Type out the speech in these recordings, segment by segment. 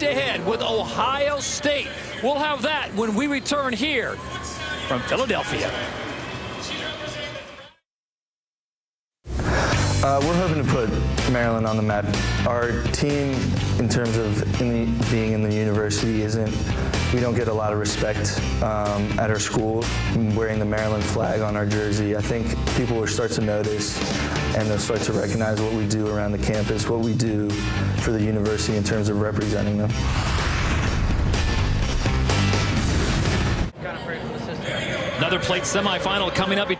Ahead with Ohio State. We'll have that when we return here from Philadelphia. We're hoping to put Maryland on the map. Our team, in terms of being in the university, we don't get a lot of respect at our school. Wearing the Maryland flag on our jersey, I think people will start to notice and they'll start to recognize what we do around the campus, what we do for the university in terms of representing them. Another plate semifinal coming up.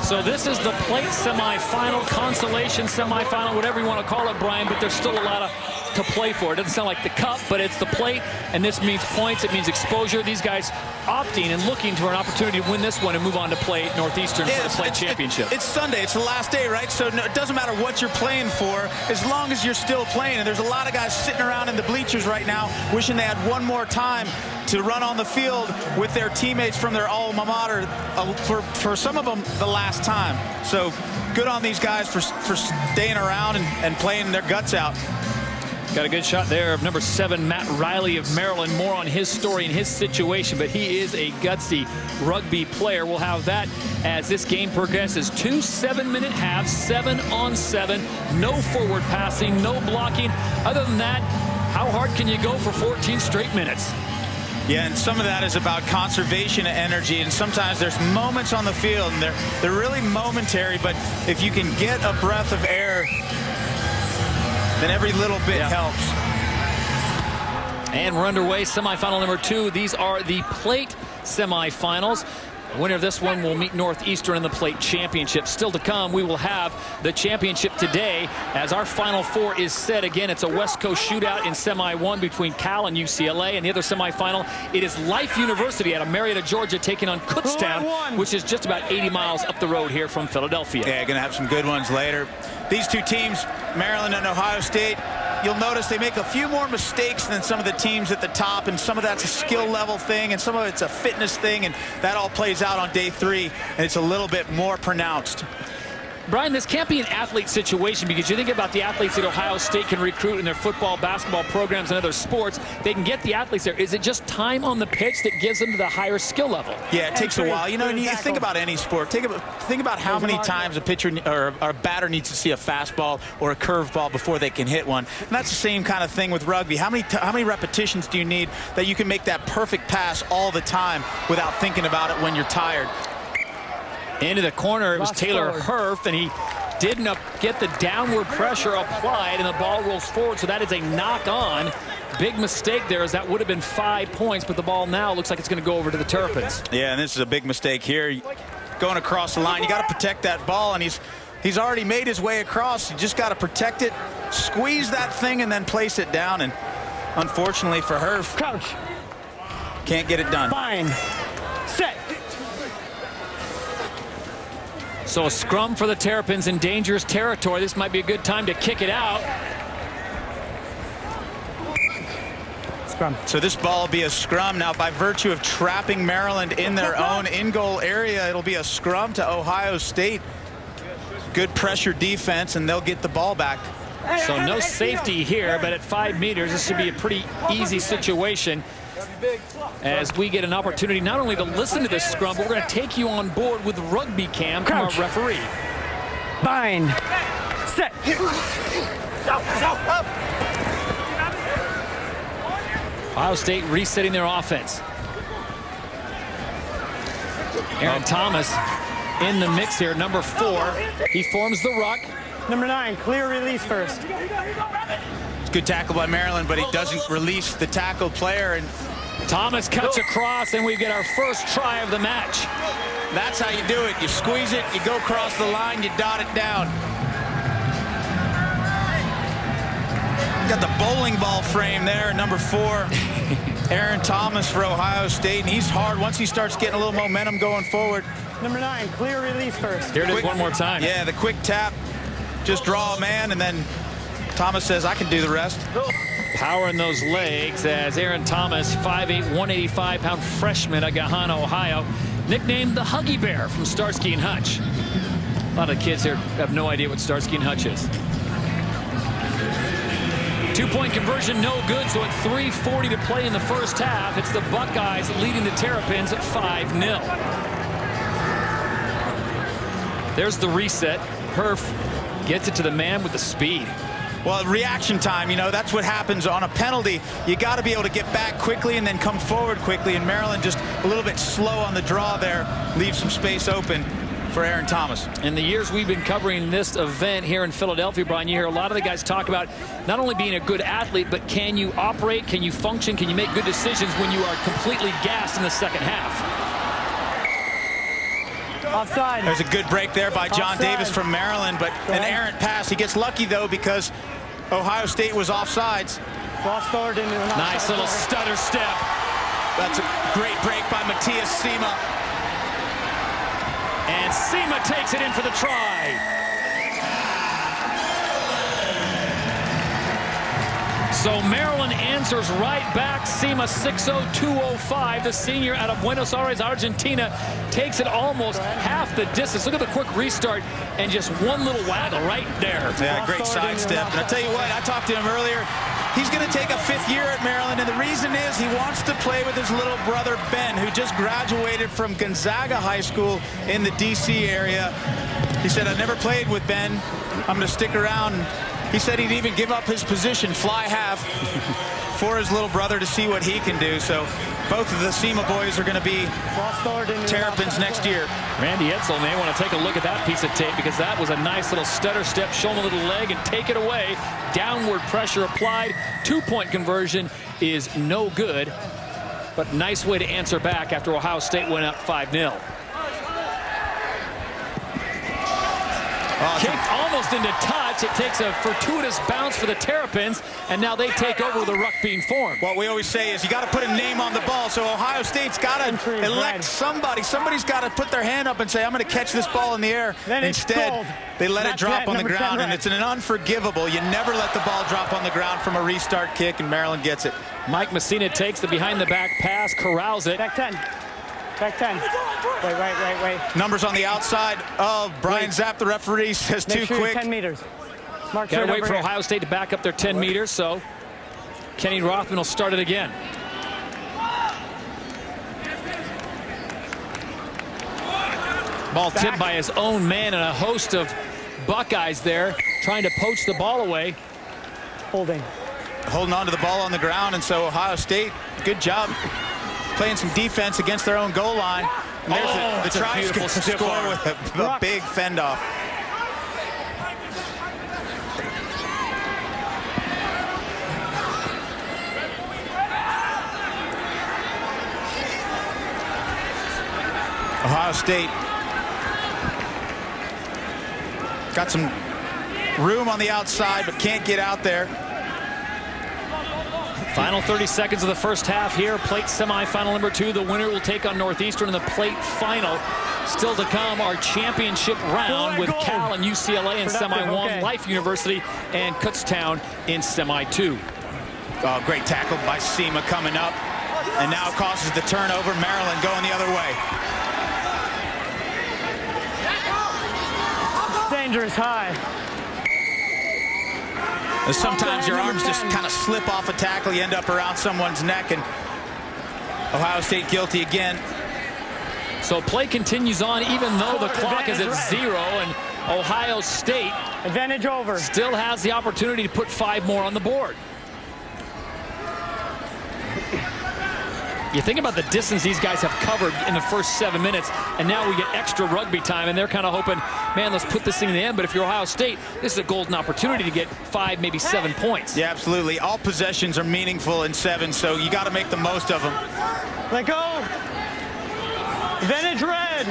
So this is the plate semifinal, consolation semifinal, whatever you want to call it, Brian, but there's still a lot to play for. It doesn't sound like the cup, but it's the plate, and this means points, it means exposure. These guys opting and looking for an opportunity to win this one and move on to play Northeastern for the plate championship. It's Sunday. It's the last day, right? So it doesn't matter what you're playing for as long as you're still playing. And there's a lot of guys sitting around in the bleachers right now wishing they had one more time to run on the field with their teammates from their alma mater, for some of them, the last time. So good on these guys for staying around and playing their guts out. Got a good shot there of number 7, Matt Riley of Maryland. More on his story and his situation, but he is a gutsy rugby player. We'll have that as this game progresses. 2 7-minute halves, 7-on-7, no forward passing, no blocking. Other than that, how hard can you go for 14 straight minutes? Yeah, and some of that is about conservation of energy, and sometimes there's moments on the field, and they're really momentary, but if you can get a breath of air, then every little bit helps. And we're underway, semifinal number 2. These are the plate semifinals. The winner of this one will meet Northeastern in the plate championship. Still to come, we will have the championship today as our Final Four is set. Again, it's a West Coast shootout in Semi 1 between Cal and UCLA. And the other semifinal, it is Life University out of Marietta, Georgia, taking on Kutztown, which is just about 80 miles up the road here from Philadelphia. Yeah, going to have some good ones later. These two teams, Maryland and Ohio State, you'll notice they make a few more mistakes than some of the teams at the top, and some of that's a skill level thing, and some of it's a fitness thing, and that all plays out on day 3, and it's a little bit more pronounced. Brian, this can't be an athlete situation, because you think about the athletes that Ohio State can recruit in their football, basketball programs and other sports. They can get the athletes there. Is it just time on the pitch that gives them to the higher skill level? Yeah, it takes a while. You know, and you think about any sport. Think about how many times a pitcher or a batter needs to see a fastball or a curveball before they can hit one. And that's the same kind of thing with rugby. How many repetitions do you need that you can make that perfect pass all the time without thinking about it when you're tired? Into the corner, it was Taylor Herf, and he didn't get the downward pressure applied, and the ball rolls forward, so that is a knock-on. Big mistake there, as that would have been 5 points, but the ball now looks like it's going to go over to the Terrapins. Yeah, and this is a big mistake here. Going across the line, you got to protect that ball, and he's already made his way across. You just got to protect it, squeeze that thing, and then place it down, and unfortunately for Herf, crouch, can't get it done. Fine. Set. So a scrum for the Terrapins in dangerous territory. This might be a good time to kick it out. Scrum. So this ball will be a scrum. Now, by virtue of trapping Maryland in their own in-goal area, it'll be a scrum to Ohio State. Good pressure defense, and they'll get the ball back. So no safety here, but at 5 meters, this should be a pretty easy situation, as we get an opportunity not only to listen to this scrum, but we're going to take you on board with rugby cam from our referee. Bind. Set. Ohio State resetting their offense. Aaron Thomas in the mix here, number 4. He forms the ruck. Number 9, clear release first. It's a good tackle by Maryland, but he doesn't release the tackled player. And Thomas cuts across, and we get our first try of the match. That's how you do it. You squeeze it, you go across the line, you dot it down. Got the bowling ball frame there, number 4. Aaron Thomas for Ohio State, and he's hard once he starts getting a little momentum going forward. Number 9, clear release first. Here it is one more time. Yeah, the quick tap. Just draw a man, and then Thomas says, I can do the rest. Power in those legs as Aaron Thomas, 5'8", 185-pound freshman at Gahanna, Ohio, nicknamed the Huggy Bear from Starsky and Hutch. A lot of kids here have no idea what Starsky and Hutch is. Two-point conversion, no good, so at 3:40 to play in the first half, it's the Buckeyes leading the Terrapins at 5-0. There's the reset. Herf gets it to the man with the speed. Well, reaction time, you know, that's what happens on a penalty. You got to be able to get back quickly and then come forward quickly. And Maryland just a little bit slow on the draw there, leaves some space open for Aaron Thomas. In the years we've been covering this event here in Philadelphia, Brian, you hear a lot of the guys talk about not only being a good athlete, but can you operate, can you function, can you make good decisions when you are completely gassed in the second half? Offside. There's a good break there by John Offside. Davis from Maryland, but an errant pass. He gets lucky, though, because Ohio State was offsides. Cross forward into an Nice offside little corner. stutter step. That's a great break by Matthias Sima. And Sima takes it in for the try. So Maryland answers right back. Sima 6:02:05. The senior out of Buenos Aires, Argentina, takes it almost half the distance. Look at the quick restart and just one little waggle right there. Yeah, great sidestep. And I tell you what, I talked to him earlier. He's going to take a 5th year at Maryland, and the reason is he wants to play with his little brother Ben, who just graduated from Gonzaga High School in the D.C. area. He said, I've never played with Ben. I'm going to stick around. He said he'd even give up his position, fly half, for his little brother to see what he can do. So both of the Sima boys are going to be Terrapins next year. Randy Edsel may want to take a look at that piece of tape because that was a nice little stutter step, show him a little leg and take it away. Downward pressure applied. Two-point conversion is no good, but nice way to answer back after Ohio State went up 5-0. Kicked almost into touch. It takes a fortuitous bounce for the Terrapins, and now they take over with a ruck being formed. What we always say is you got to put a name on the ball. So Ohio State's got to elect somebody. Somebody's got to put their hand up and say, I'm going to catch this ball in the air. Instead, they let it drop on the ground, and it's an unforgivable. You never let the ball drop on the ground from a restart kick, and Maryland gets it. Mike Messina takes the behind-the-back pass, corrals it. Back 10. Back 10. Wait. Numbers on the outside. Oh, Brian Zapp, the referee, says too quick. 10 meters. Mark, got to wait for Ohio State to back up their 10 meters, so Kenny Rothman will start it again. Ball tipped by his own man, and a host of Buckeyes there trying to poach the ball away. Holding. Holding on to the ball on the ground, and so Ohio State, good job playing some defense against their own goal line. And there's the try to score with a big fend-off. Ohio State got some room on the outside, but can't get out there. Final 30 seconds of the first half here. Plate semifinal number 2. The winner will take on Northeastern in the plate final. Still to come, our championship round with Cal and UCLA in semi 1, Life University and Kutztown in semi 2. Oh, great tackle by Sima coming up, and now causes the turnover. Maryland going the other way. Dangerous high. Sometimes your arms just kind of slip off a tackle. You end up around someone's neck, and Ohio State guilty again. So play continues on even though the clock is at 0, and Ohio State advantage over. Still has the opportunity to put 5 more on the board. You think about the distance these guys have covered in the first 7 minutes, and now we get extra rugby time, and they're kind of hoping, man, let's put this thing in the end. But if you're Ohio State, this is a golden opportunity to get 5, maybe 7 points. Yeah, absolutely. All possessions are meaningful in 7, so you got to make the most of them. Let go. Advantage red.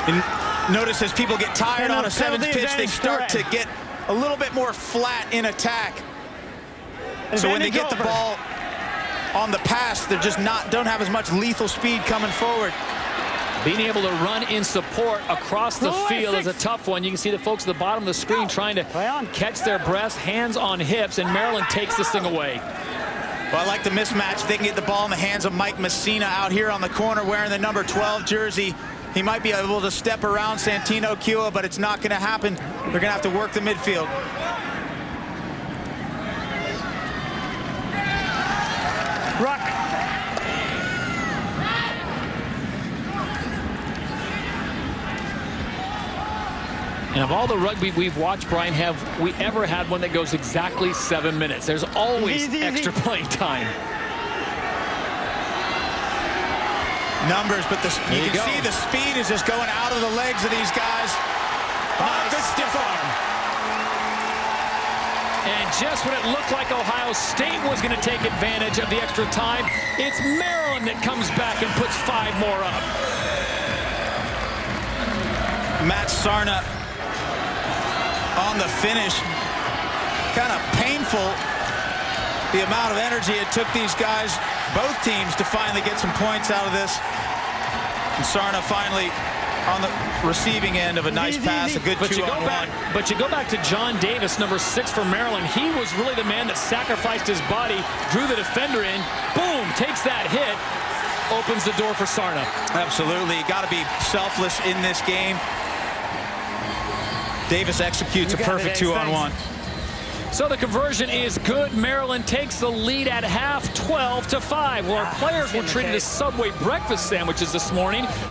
And notice as people get tired on a 7th pitch, they start to get a little bit more flat in attack. So when they get the ball on the pass, they're just don't have as much lethal speed coming forward. Being able to run in support across the field is a tough one. You can see the folks at the bottom of the screen trying to catch their breath, hands on hips, and Maryland takes this thing away. Well, I like the mismatch. They can get the ball in the hands of Mike Messina out here on the corner wearing the number 12 jersey. He might be able to step around Santino Kua, but it's not going to happen. They're going to have to work the midfield. And of all the rugby we've watched, Brian, have we ever had one that goes exactly 7 minutes? There's always extra playing time. Numbers, but you can see the speed is just going out of the legs of these guys. Nice. Good stiff arm. And just when it looked like Ohio State was going to take advantage of the extra time, it's Maryland that comes back and puts 5 more up. Matt Sarna on the finish. Kind of painful, the amount of energy it took these guys, both teams, to finally get some points out of this. And Sarna finally on the receiving end of a nice pass, a good 2-on-1. But you go back to John Davis, number 6 for Maryland. He was really the man that sacrificed his body, drew the defender in, boom, takes that hit, opens the door for Sarna. Absolutely, you got to be selfless in this game. Davis executes a perfect 2-on-1. So the conversion is good. Maryland takes the lead at half, 12-5. Well, our players were treated as Subway breakfast sandwiches this morning.